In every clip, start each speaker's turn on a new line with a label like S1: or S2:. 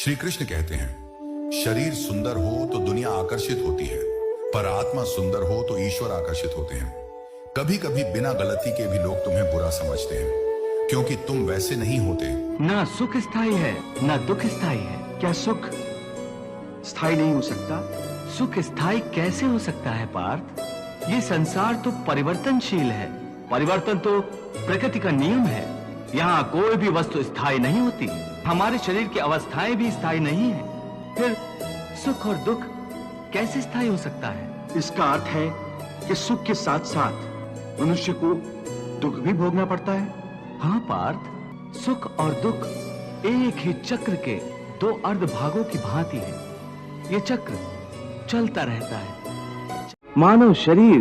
S1: श्री कृष्ण कहते हैं, शरीर सुंदर हो तो दुनिया आकर्षित होती है, पर आत्मा सुंदर हो तो ईश्वर आकर्षित होते हैं। कभी कभी बिना गलती के भी लोग तुम्हें बुरा समझते हैं, क्योंकि तुम वैसे नहीं होते।
S2: ना सुख स्थायी है ना दुख स्थायी है। क्या सुख स्थायी नहीं हो सकता? सुख स्थायी कैसे हो सकता है पार्थ? ये संसार तो परिवर्तनशील है। परिवर्तन तो प्रकृति का नियम है। यहाँ कोई भी वस्तु स्थायी नहीं होती। हमारे शरीर की अवस्थाएं भी स्थायी नहीं है। फिर सुख और दुख कैसे स्थायी हो सकता है?
S3: इसका अर्थ है कि सुख के साथ साथ मनुष्य को दुख भी भोगना पड़ता है।
S2: हाँ पार्थ, सुख और दुख एक ही चक्र के दो अर्ध भागों की भांति है। ये चक्र चलता रहता है। मानव शरीर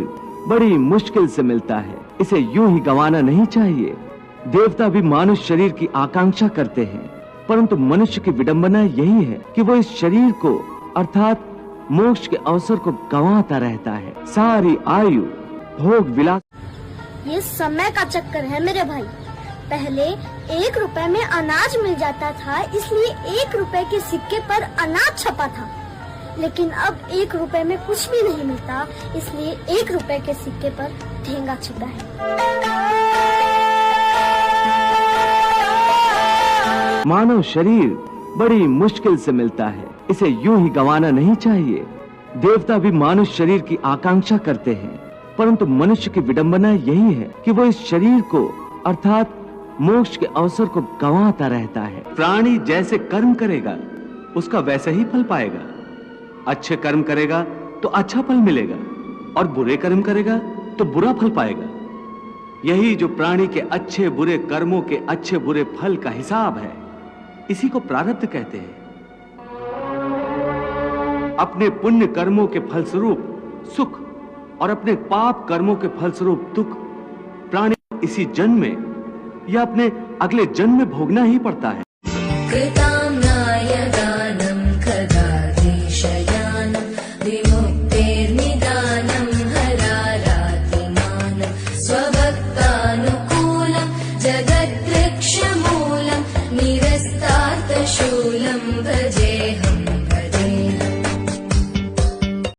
S2: बड़ी मुश्किल से मिलता है, इसे यूं ही गंवाना नहीं चाहिए। देवता भी मानुष शरीर की आकांक्षा करते हैं, परंतु मनुष्य की विडंबना यही है कि वो इस शरीर को अर्थात मोक्ष के अवसर को गंवाता रहता है। सारी आयु भोग विलास।
S4: ये समय का चक्कर है मेरे भाई। पहले 1 रुपए में अनाज मिल जाता था, इसलिए 1 रुपए के सिक्के पर अनाज छपा था। लेकिन अब 1 रुपए में कुछ भी नहीं मिलता, इसलिए 1 रुपए के सिक्के पर ठेंगा छिपा है।
S2: मानव शरीर बड़ी मुश्किल से मिलता है, इसे यूं ही गंवाना नहीं चाहिए। देवता भी मानुष शरीर की आकांक्षा करते हैं, परंतु मनुष्य की विडंबना यही है कि वो इस शरीर को अर्थात मोक्ष के अवसर को गंवाता रहता है। प्राणी जैसे कर्म करेगा उसका वैसे ही फल पाएगा। अच्छे कर्म करेगा तो अच्छा फल मिलेगा, और बुरे कर्म करेगा तो बुरा फल पाएगा। यही जो प्राणी के अच्छे बुरे कर्मों के अच्छे बुरे फल का हिसाब है, इसी को प्रारब्ध कहते हैं। अपने पुण्य कर्मों के फलस्वरूप सुख और अपने पाप कर्मों के फलस्वरूप दुख प्राणी इसी जन्म में या अपने अगले जन्म में भोगना ही पड़ता है।
S5: जगद्वृक्षमूलम् निरस्तार्थशूलम् भजे।